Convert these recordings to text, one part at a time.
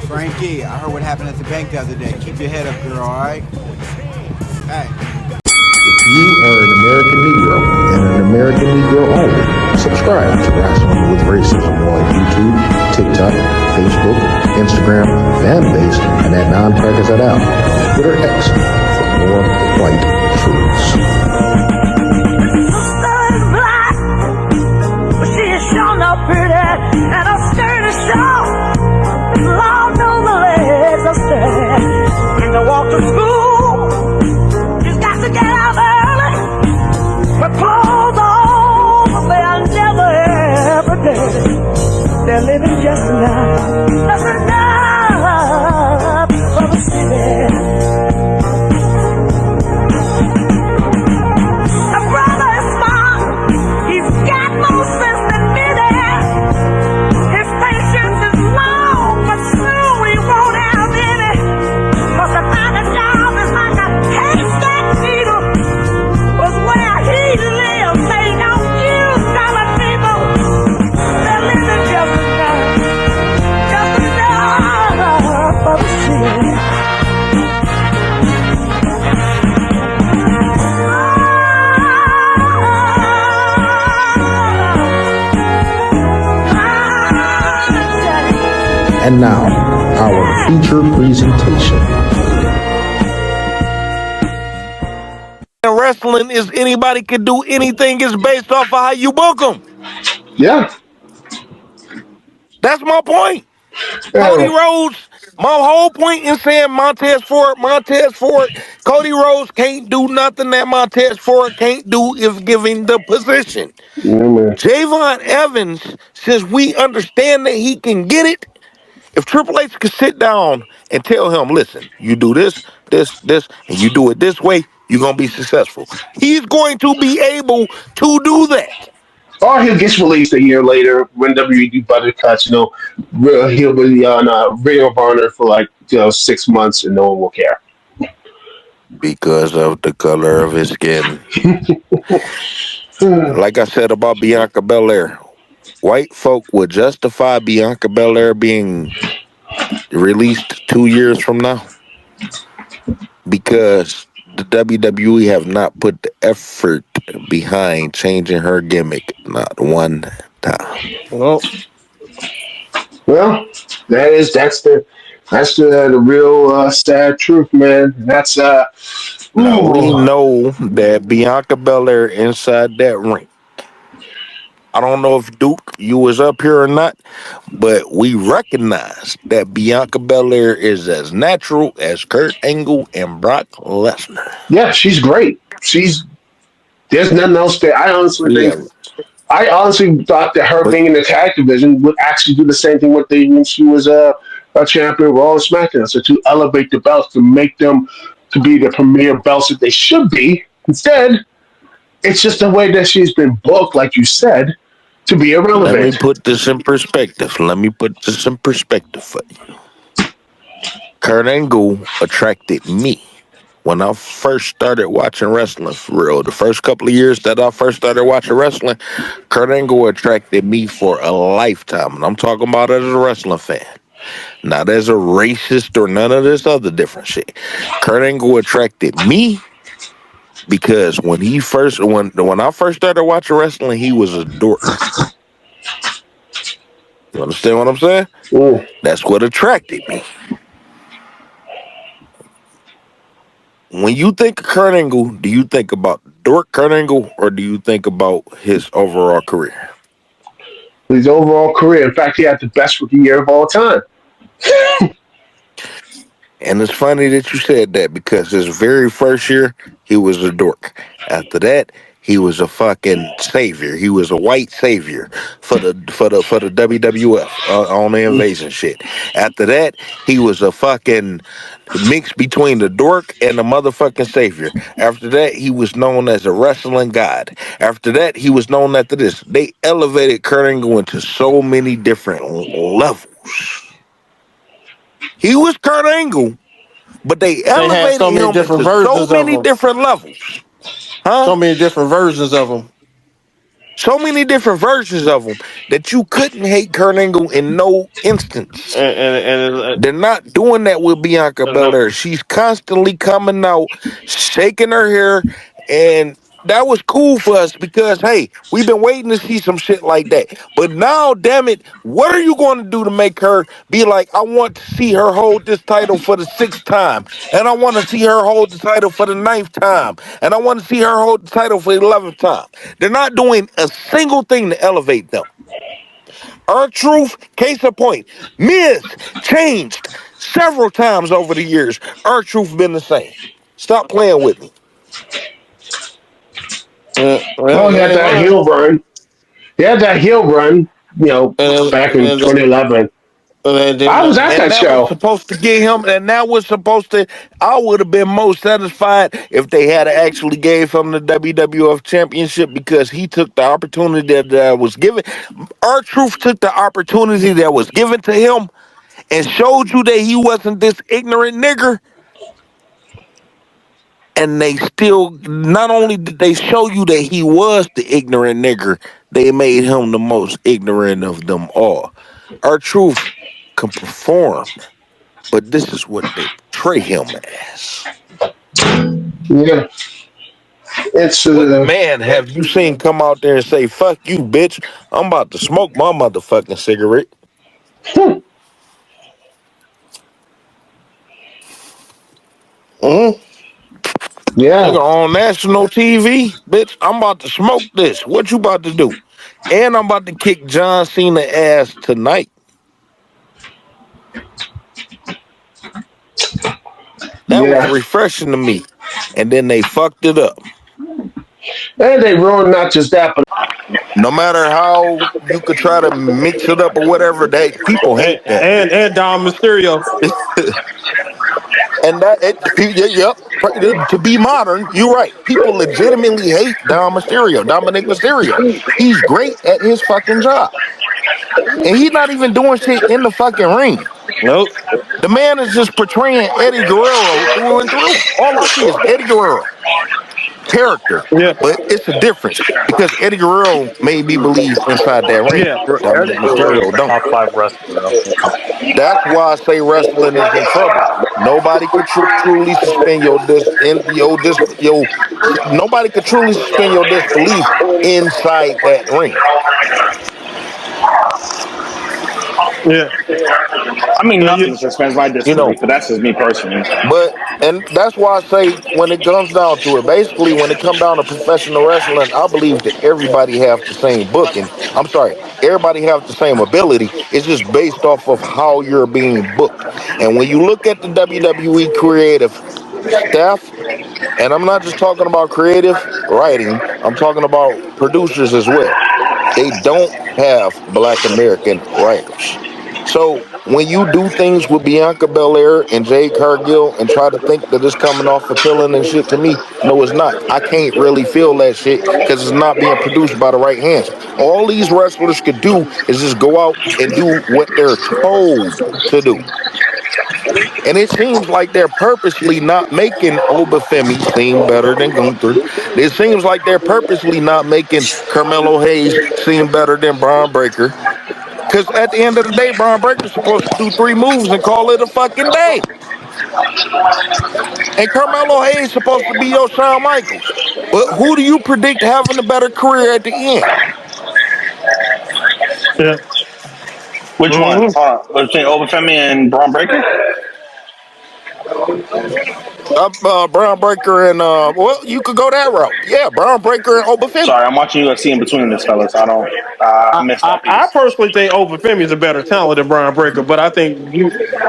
Frankie, I heard what happened at the bank the other day. Keep your head up, girl, all right? Hey. If you are an American Negro and an American Negro only, subscribe to Rasslin with Racism on YouTube, TikTok, Facebook, Instagram, Fanbase, and at Non-Crackers It Out, Twitter X, for more white truths. Sister is black, but she is sure not pretty, and her skirt is short. Long over the legs are straight. When to walk to school, she's got to get out early. With clothes on, but they are never ever dirty. They're living just enough for the city. A brother is smart, he's got more sense than me there. His patience is long, but soon he won't have any. 'Cause to find a job is like a haystack needle. Was where he lives, they don't use colored people. They're living just enough for the city. And now, our feature presentation. Wrestling is anybody can do anything. It's based off of how you book them. Yeah. That's my point. Cody Rhodes, my whole point in saying Montez Ford, Cody Rhodes can't do nothing that Montez Ford can't do if given the position. Yeah, man. Javon Evans, since we understand that he can get it, if Triple H could sit down and tell him, listen, you do this, and you do it this way, you're going to be successful. He's going to be able to do that. Or he'll get released a year later when WWE do budget cuts. He'll be on a radio burner for 6 months and no one will care. Because of the color of his skin. Like I said about Bianca Belair, white folk would justify Bianca Belair being released 2 years from now because the WWE have not put the effort behind changing her gimmick, not one time. Well, that's the real sad truth, man. That's Now we know that Bianca Belair inside that ring. I don't know if Duke, you was up here or not, but we recognize that Bianca Belair is as natural as Kurt Angle and Brock Lesnar. Yeah, she's great. There's nothing else that I honestly thought that her being in the tag division would actually do the same thing when she was a champion of Raw and SmackDown. So to elevate the belts, to make them to be the premier belts that they should be. Instead, it's just the way that she's been booked, like you said, to be irrelevant. Let me put this in perspective for you. Kurt Angle attracted me when I first started watching wrestling for real. The first couple of years that I first started watching wrestling, Kurt Angle attracted me for a lifetime. And I'm talking about as a wrestling fan. Not as a racist or none of this other different shit. Kurt Angle attracted me because when I first started watching wrestling, he was a dork. You understand what I'm saying? Ooh. That's what attracted me. When you think of Kurt Angle, do you think about dork Kurt Angle or do you think about his overall career? His overall career. In fact, he had the best rookie year of all time. And it's funny that you said that because his very first year, he was a dork. After that, he was a fucking savior. He was a white savior for the WWF on the invasion shit. After that, he was a fucking mix between the dork and the motherfucking savior. After that, he was known as a wrestling god. After that, he was known after this. They elevated Kurt Angle into so many different levels. He was Kurt Angle, but they elevated so many him different into so versions of many him. different levels. Huh? So many different versions of him. So many different versions of him that you couldn't hate Kurt Angle in no instance. They're not doing that with Bianca no. Belair. She's constantly coming out, shaking her hair, and that was cool for us because hey, we've been waiting to see some shit like that. But now, damn it, what are you going to do to make her be like, I want to see her hold this title for the sixth time, and I want to see her hold the title for the ninth time, and I want to see her hold the title for the 11th time. They're not doing a single thing to elevate them. Our truth, case in point, Miz changed several times over the years. Our truth been the same. Stop playing with me. Well, he Well, had they that lying. heel run. He had that heel run, back in And, 2011. then, I was at And that that was show. supposed to get him, and that was supposed to, I would have been most satisfied if they had actually gave him the WWF Championship because he took the opportunity that was given. Our truth took the opportunity that was given to him and showed you that he wasn't this ignorant nigger. And they still, not only did they show you that he was the ignorant nigger, they made him the most ignorant of them all. Our truth can perform, but this is what they portray him as. Yeah, it's What man have you seen come out there and say, fuck you, bitch, I'm about to smoke my motherfucking cigarette? mm, yeah, Nigga, on national TV, bitch, I'm about to smoke this. What you about to do? And I'm about to kick John Cena ass tonight. That was yeah. refreshing to me. And then they fucked it up. And they ruined not just that, but No matter how you could try to mix it up or whatever, they people hate that. and Dom Mysterio. And that yep. To be modern, you're right. People legitimately hate Dominic Mysterio. He's great at his fucking job. And he's not even doing shit in the fucking ring. Nope. The man is just portraying Eddie Guerrero through and through. All I see is Eddie Guerrero. Character, Yeah. but it's a difference because Eddie Guerrero made me believe inside that ring. Yeah. Dominic Eddie Guerrero is Mysterio a don't. top five wrestler. That's why I say wrestling is in trouble. Nobody could truly suspend your nobody could truly suspend your disbelief inside that ring. Yeah. I mean, You, nothing suspends my You know, disbelief, but that's just me personally. but and that's why I say when it comes down to it, basically when it comes down to professional wrestling, I believe that everybody have the same booking. I'm sorry, everybody have the same ability. It's just based off of how you're being booked. And when you look at the WWE creative staff, and I'm not just talking about creative writing, I'm talking about producers as well. They don't have Black American writers. So when you do things with Bianca Belair and Jade Cargill and try to think that it's coming off appealing and shit to me, no, it's not. I can't really feel that shit because it's not being produced by the right hands. All these wrestlers could do is just go out and do what they're told to do. And it seems like they're purposely not making Obafemi seem better than Gunther. It seems like they're purposely not making Carmelo Hayes seem better than Braun Breaker. Because at the end of the day, Braun Breaker's supposed to do 3 moves and call it a fucking day. And Carmelo Hayes supposed to be your Shawn Michaels. But who do you predict having a better career at the end? yeah. Which one? Mm-hmm. Between Overfemi and Braun Breaker? Braun Breaker and, well, you could go that route. Yeah, Braun Breaker and Obafemi. Sorry, I'm watching UFC in between this, fellas. I don't. I missed that I piece. personally think Overfemi is a better talent than Brian Breaker, but I think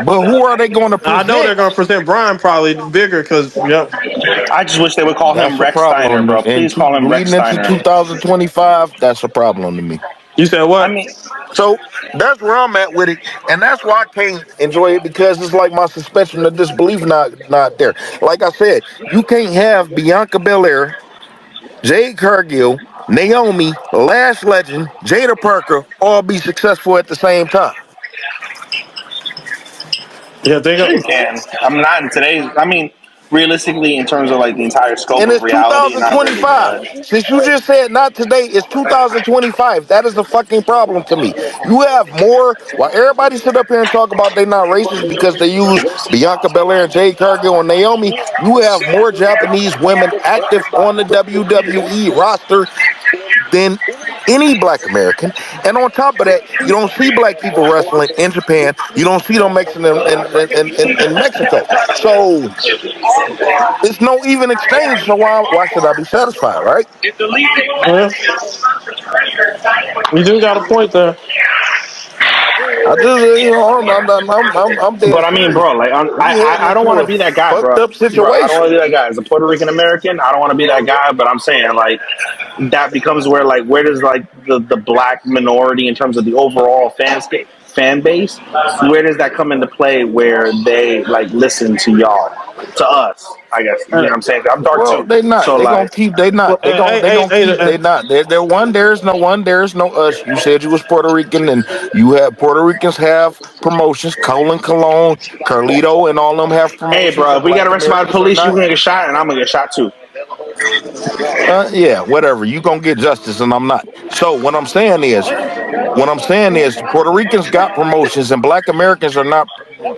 But who are they going to I know they're present? going to present Brian probably bigger because, yep. I just wish they would call him That's a Rex Steiner, problem. bro. And Please call him Rex leading into Steiner. 2025, that's a problem to me. You said I what? mean, So that's where I'm at with it, and that's why I can't enjoy it because it's like my suspension of disbelief not there. Like I said, you can't have Bianca Belair, Jade Cargill, Naomi, Lash Legend, Jada Parker all be successful at the same time. Yeah, they sure go. you can. I'm not in today's. I mean, realistically, in terms of like the entire scope And of it's reality, not really, 2025. man. Since you just said not today, it's 2025. That is the fucking problem to me. You have more, while everybody sit up here and talk about they not racist because they use Bianca Belair and Jade Cargill and Naomi, you have more Japanese women active on the WWE roster than any black American. And on top of that, you don't see black people wrestling in Japan. You don't see them mixing in Mexico. So it's no even exchange. So why should I be satisfied, right? Well, you do got a point there. I just I'm But dead I mean, serious. bro, like We heading I don't into want to a be that guy, fucked bro. up Bro, I don't want situation. to be that guy. As a Puerto Rican American, I don't want to be that guy. But I'm saying, like, that becomes where, like, where does like the black minority in terms of the overall fan base, where does that come into play? Where they like listen to y'all, to us, I guess. You know Uh, what I'm saying? I'm dark Well, too, they not. so They gonna like, keep. They well, not. They gonna keep. hey, They not. They're one. There's no one. There's no us. You said you was Puerto Rican, and you have Puerto Ricans have promotions. Colin Colon, Carlito, and all of them have hey, promotions, bro, and if we get Black arrested by the Americans are police, you not. gonna get shot, and I'm gonna get shot too. Yeah, whatever. You gonna get justice, and I'm not. So what I'm saying is, Puerto Ricans got promotions, and Black Americans are not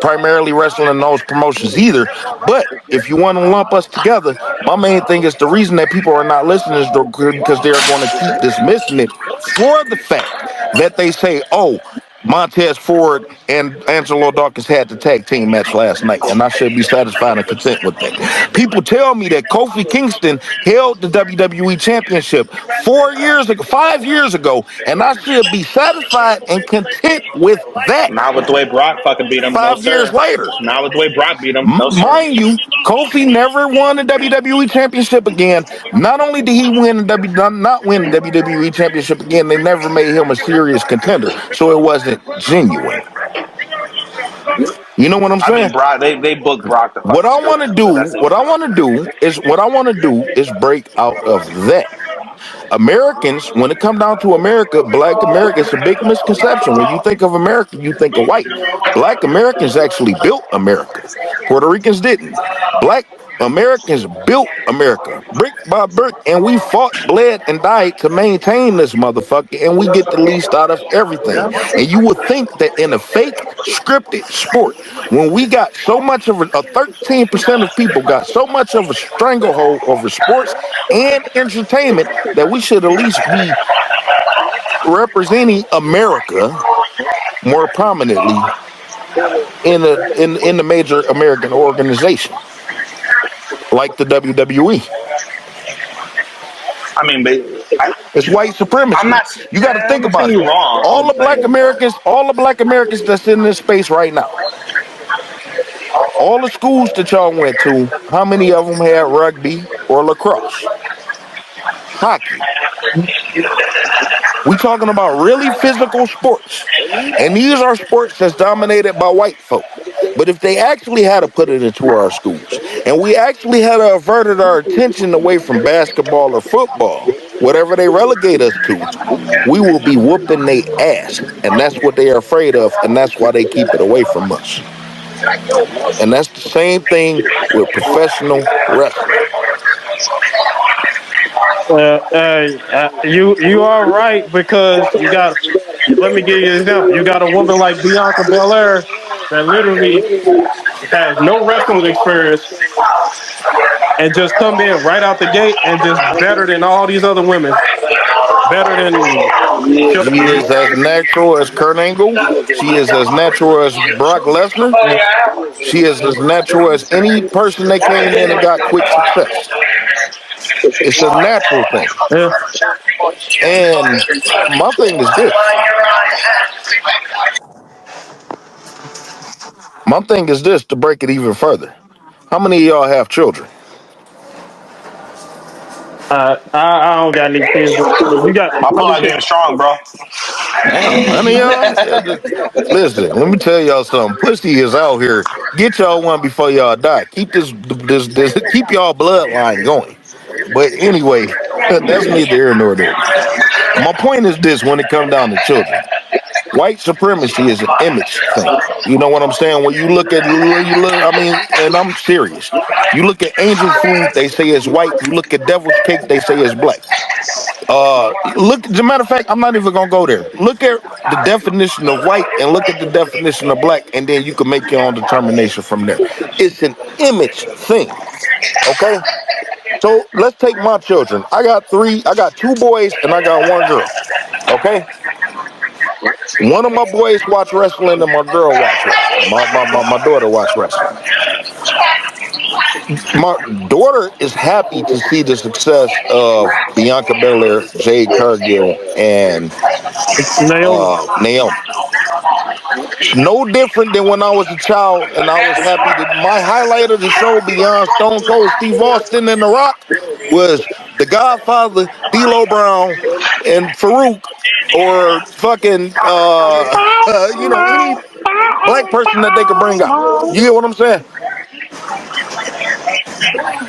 primarily wrestling in those promotions either. But if you want to lump us together, my main thing is the reason that people are not listening is because they are going to keep dismissing it for the fact that they say, "Oh, Montez Ford and Angelo Dawkins had the tag team match last night," and I should be satisfied and content with that. People tell me that Kofi Kingston held the WWE Championship 4 years ago, 5 years ago, and I should be satisfied and content with that. Not with the way Brock fucking beat him, no 5 years sir. later, Not with the way Brock beat him, no sir. mind you, Kofi never won the WWE Championship again. Not only did he not win the WWE Championship again, they never made him a serious contender, so it wasn't genuine. You know what I'm I mean, saying? Brock, they booked Brock to What fucking I screw want to him, but do, that's it. what I want to do is break out of that. Americans, when it come down to America, Black America, it's a big misconception. When you think of America, you think of white. Black Americans actually built America. Puerto Ricans didn't. Black Americans built America brick by brick, and we fought, bled, and died to maintain this motherfucker, and we get the least out of everything. And you would think that in a fake scripted sport, when we got so much of a 13% of people got so much of a stranglehold over sports and entertainment, that we should at least be representing America more prominently in the major American organization like the WWE. I mean, but It's white I'm supremacy. not, You got to think I'm not saying about it. you're wrong. All I'm the black saying, Americans, all the black Americans that's in this space right now, all the schools that y'all went to, how many of them had rugby or lacrosse, hockey? We talking about really physical sports. And these are sports that's dominated by white folk. But if they actually had to put it into our schools, and we actually had to averted our attention away from basketball or football, whatever they relegate us to, we will be whooping their ass. And that's what they are afraid of, and that's why they keep it away from us. And that's the same thing with professional wrestling. you are right because you got. Let me give you an example. You got a woman like Bianca Belair that literally has no wrestling experience and just come in right out the gate and just better than all these other women. Better than She is as natural as Kurt Angle. She is as natural as Brock Lesnar. yeah, She is as natural as any person that came in and got quick success. It's a natural thing. yeah. And my thing is this. My thing is this to break it even further. How many of y'all have children? I don't got any kids, but you got my how many blood getting kids? strong, bro. Damn, none of y'all? Listen, let me tell y'all something. Pussy is out here. Get y'all one before y'all die. Keep this keep y'all bloodline going. But anyway, that's neither here nor there. My point is this when it comes down to children. White supremacy is an image thing. You know what I'm saying? When you look at you look, I mean, and I'm serious. You look at angel food, they say it's white. You look at devil's cake, they say it's black. Look. As a matter of fact, I'm not even gonna go there. Look at the definition of white and look at the definition of black, and then you can make your own determination from there. It's an image thing. Okay. So let's take my children. I got three. I got two boys and I got one girl. Okay. One of my boys watch wrestling and my girl watch wrestling. My daughter watch wrestling. My daughter is happy to see the success of Bianca Belair, Jade Cargill, and Naomi. Naomi. It's no different than when I was a child and I was happy that my highlight of the show beyond Stone Cold Steve Austin and The Rock was The Godfather, D'Lo Brown, and Farouk, or fucking any black person that they could bring out. You get what I'm saying?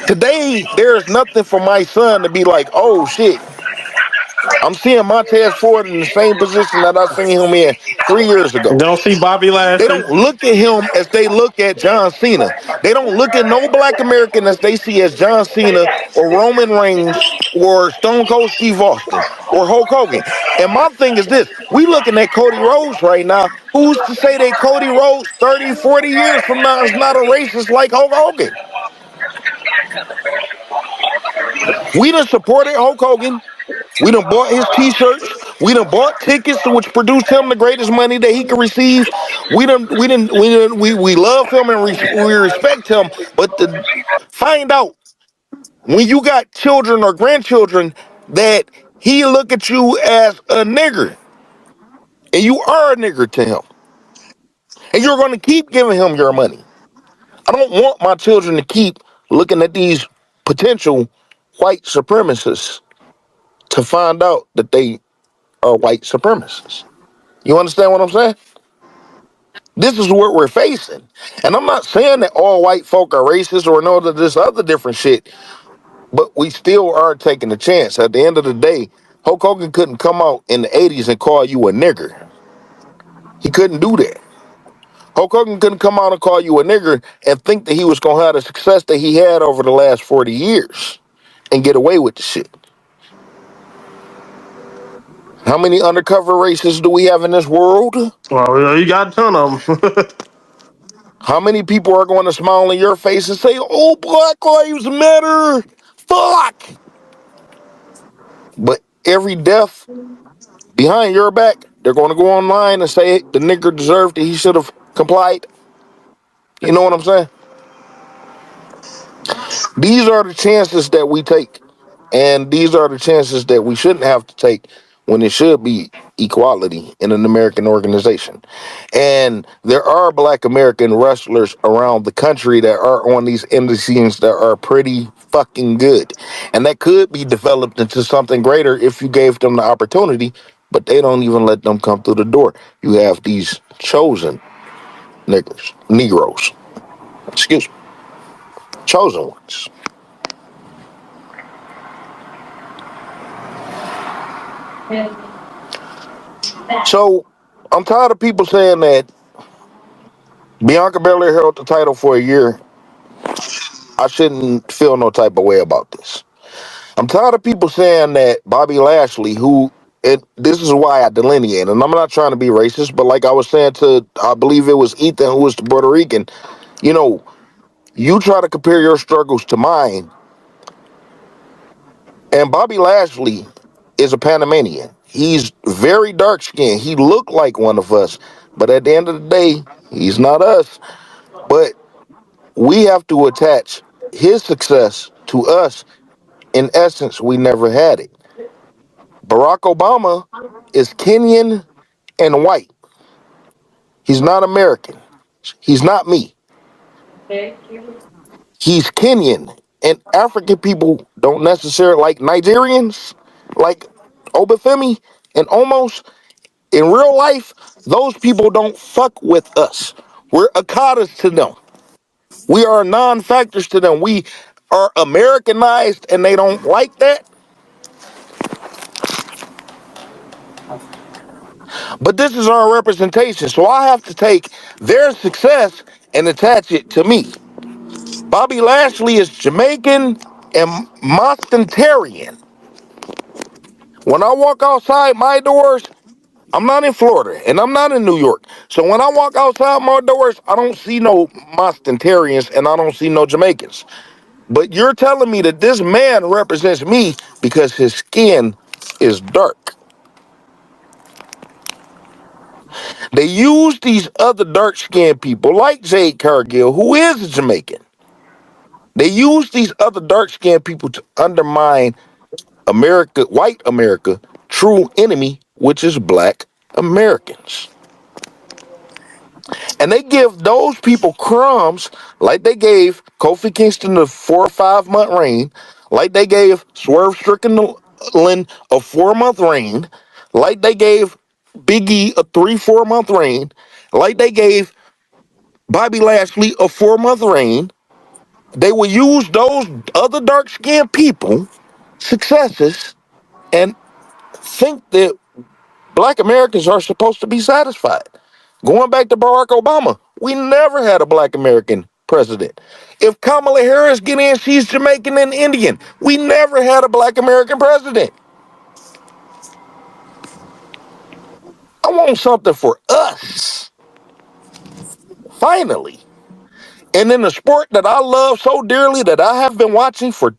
Today, there's nothing for my son to be like, oh shit, I'm seeing Montez Ford in the same position that I seen him in 3 years ago. Don't see Bobby They Lashley. don't look at him as they look at John Cena. They don't look at no black American as they see as John Cena or Roman Reigns or Stone Cold Steve Austin or Hulk Hogan. And my thing is this, we looking at Cody Rhodes right now. Who's to say that Cody Rhodes 30, 40 years from now is not a racist like Hulk Hogan? We done supported Hulk Hogan. We done bought his t-shirts. We done bought tickets, which produced him the greatest money that he could receive. We love him and we respect him. But to find out when you got children or grandchildren that he look at you as a nigger, and you are a nigger to him, and you're going to keep giving him your money. I don't want my children to keep looking at these potential white supremacists to find out that they are white supremacists. You understand what I'm saying? This is what we're facing. And I'm not saying that all white folk are racist or know that this other different shit, but we still are taking a chance. At the end of the day, Hulk Hogan couldn't come out in the 80s and call you a nigger. He couldn't do that. Hulk Hogan couldn't come out and call you a nigger and think that he was going to have the success that he had over the last 40 years and get away with the shit. How many undercover racists do we have in this world? Well, you got a ton of them. How many people are going to smile in your face and say, oh, Black Lives Matter? Fuck! But every death behind your back, they're going to go online and say the nigger deserved it. He should have complied. You know what I'm saying? These are the chances that we take. And these are the chances that we shouldn't have to take when it should be equality in an American organization. And there are black American wrestlers around the country that are on these indices that are pretty fucking good. And that could be developed into something greater if you gave them the opportunity, but they don't even let them come through the door. You have these chosen Negroes, excuse me, chosen ones. So I'm tired of people saying that Bianca Belair held the title for a year. I shouldn't feel no type of way about this. I'm tired of people saying that Bobby Lashley, this is why I delineate, and I'm not trying to be racist, but like I was saying to, I believe it was Ethan, who was the Puerto Rican, you know, you try to compare your struggles to mine, and Bobby Lashley is a Panamanian. He's very dark skinned. He looked like one of us, but at the end of the day, he's not us. But we have to attach his success to us. In essence, we never had it. Barack Obama is Kenyan and white. He's not American. He's not me. He's Kenyan. And African people don't necessarily like Nigerians, like Obafemi and almost in real life, those people don't fuck with us. We're Akatas to them. We are non-factors to them. We are Americanized and they don't like that. But this is our representation, so I have to take their success and attach it to me. Bobby Lashley is Jamaican and Mostentarian. When I walk outside my doors, I'm not in Florida and I'm not in New York. So when I walk outside my doors, I don't see no Mostentarians and I don't see no Jamaicans. But you're telling me that this man represents me because his skin is dark. They use these other dark-skinned people like Jade Cargill, who is a Jamaican. They use these other dark-skinned people to undermine America, white America, true enemy, which is black Americans. And they give those people crumbs like they gave Kofi Kingston a 4 or 5 month reign, like they gave Swerve Strickland a 4 month reign, like they gave Big E a 3 4 month reign, like they gave Bobby Lashley a 4 month reign. They will use those other dark skinned people successes and think that black Americans are supposed to be satisfied. Going back to Barack Obama, we never had a black American president. If Kamala Harris get in, she's Jamaican and Indian. We never had a black American president. I want something for us, finally. And in a sport that I love so dearly that I have been watching for,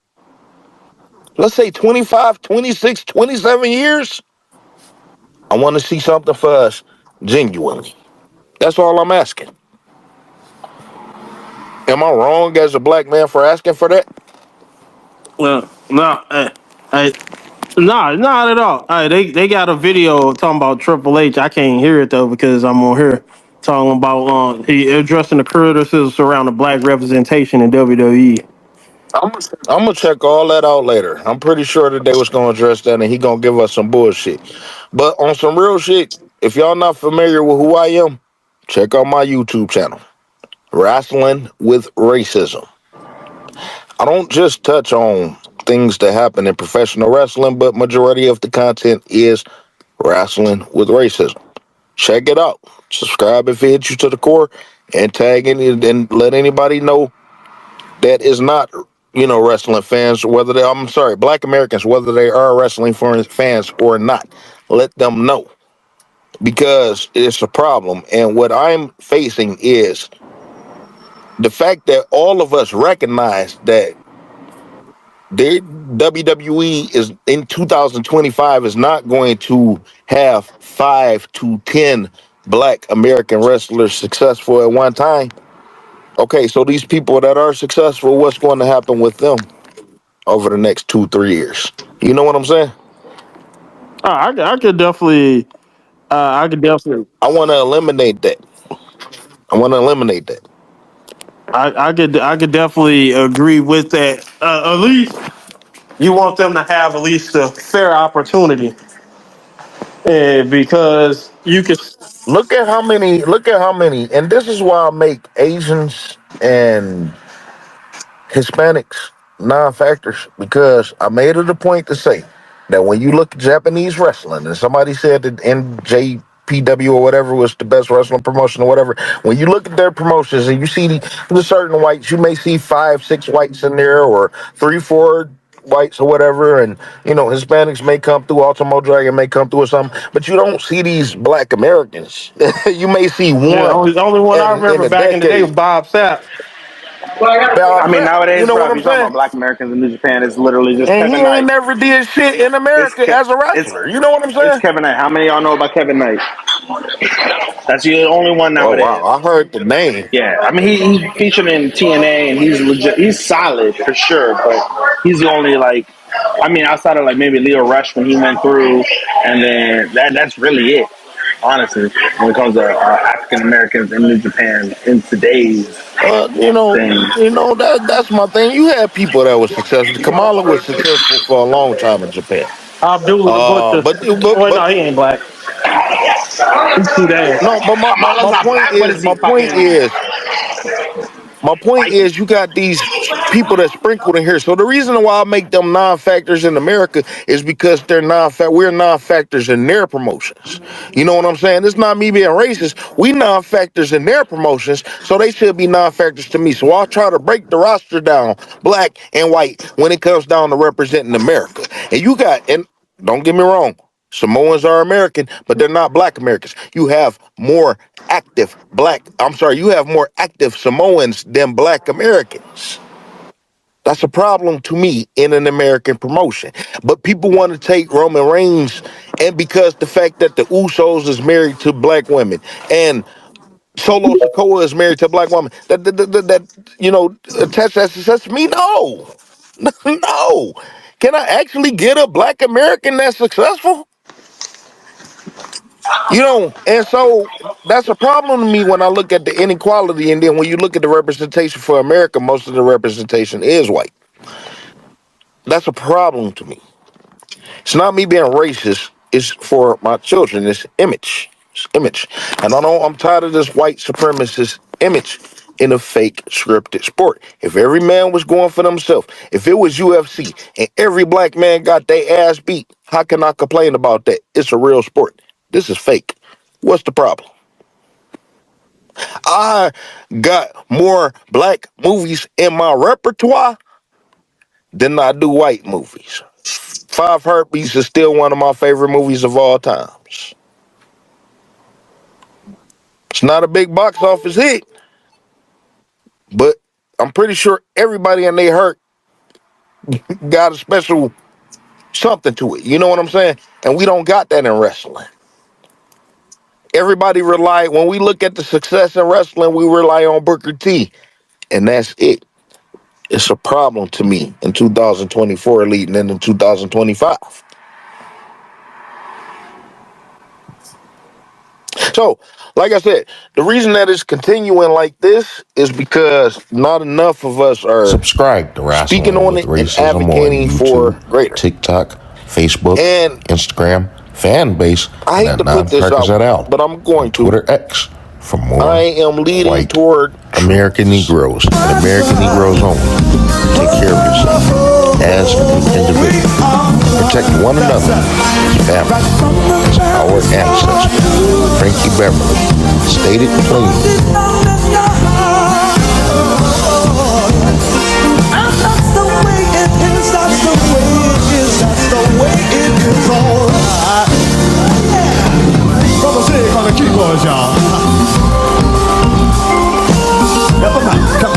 let's say 25, 26, 27 years, I want to see something for us genuinely. That's all I'm asking. Am I wrong as a black man for asking for that? Well, no, I, nah, not at all. They got a video talking about Triple H. I can't hear it though because I'm on here talking about he addressing the criticisms around the black representation in WWE. I'm gonna check all that out later. I'm pretty sure that they was gonna address that and he gonna give us some bullshit. But on some real shit, if y'all not familiar with who I am, check out my YouTube channel, Rasslin with Racism. I don't just touch on things that happen in professional wrestling, but majority of the content is wrestling with racism. Check it out. Subscribe if it hits you to the core, and tag it and let anybody know that is not, wrestling fans, whether they, I'm sorry, black Americans, whether they are wrestling fans or not. Let them know because it's a problem. And what I'm facing is the fact that all of us recognize that the WWE is in 2025 is not going to have 5 to 10 black American wrestlers successful at one time. Okay, so these people that are successful, what's going to happen with them over the next 2 3 years? You know what I'm saying? I could definitely, I could definitely, I want to eliminate that. I want to eliminate that. I could definitely agree with that. At least you want them to have at least a fair opportunity, and because you can. Look at how many. Look at how many. And this is why I make Asians and Hispanics non-factors, because I made it a point to say that when you look at Japanese wrestling, and somebody said that NJPW or whatever was the best wrestling promotion or whatever, when you look at their promotions and you see the certain whites, you may see 5, 6 whites in there, or 3, 4 whites or whatever, and Hispanics may come through, Ultimo Dragon may come through or something, but you don't see these black Americans. You may see Yeah, one the only one I in remember a back in the day was decade. Bob Sapp. Bow I mean, Sapp, you nowadays, know bro, what if I'm you're talking saying? about black Americans in New Japan, it's literally just And he Kevin ain't Knight. never did shit in It's America Ke- as a it's wrestler. You know what I'm it's saying? Kevin Knight. How many of y'all know about Kevin Knight? That's the only one Oh nowadays. wow, I heard the name. Yeah, I mean he's featured in TNA and he's legit. He's solid for sure, but he's the only like. I mean, outside of like maybe Leo Rush when he went through, and then that's really it. Honestly, when it comes to African Americans in New Japan in today's thing. That's my thing. You had people that were successful. Kamala was successful for a long time in Japan. Abdullah the Butcher. Wait, no, he ain't black. He's Sudan. no, but my, my, Kamala's my not point black. What is is he fucking? my point is you got these people that sprinkled in here. So the reason why I make them non-factors in America is because we're non-factors in their promotions. You know what I'm saying? It's not me being racist. We non-factors in their promotions, so they should be non-factors to me. So I'll try to break the roster down, black and white, when it comes down to representing America. And don't get me wrong, Samoans are American, but they're not black Americans. You have more you have more active Samoans than black Americans. That's a problem to me in an American promotion. But people want to take Roman Reigns, and because the fact that the Usos is married to black women and Solo Sikoa is married to a black woman, attach that success to me? No. No. Can I actually get a black American that's successful? And so that's a problem to me when I look at the inequality. And then when you look at the representation for America, most of the representation is white. That's a problem to me. It's not me being racist. It's for my children. It's image. It's image. And I know I'm tired of this white supremacist image in a fake scripted sport. If every man was going for themselves, if it was UFC and every black man got their ass beat, how can I complain about that? It's a real sport. This is fake. What's the problem? I got more black movies in my repertoire than I do white movies. Five Heartbeats is still one of my favorite movies of all times. It's not a big box office hit, but I'm pretty sure everybody in their heart got a special something to it. You know what I'm saying? And we don't got that in wrestling. When we look at the success in wrestling, we rely on Booker T, and that's it. It's a problem to me in 2024 leading into 2025. So, like I said, the reason that it's continuing like this is because not enough of us are Subscribe to speaking Rasslin on with it and Racism on advocating for YouTube, greater. TikTok, Facebook, And Instagram, fan base, I and hate that to put this non-crackers that out, out but I'm going on to. Twitter X for more I am leading white toward American Negroes and American Negroes only. Take care of yourself as an individual. Protect one another as family, as our ancestors. Frankie Beverly stated cleanly. Keyboards, y'all. Never mind. Come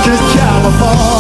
to California.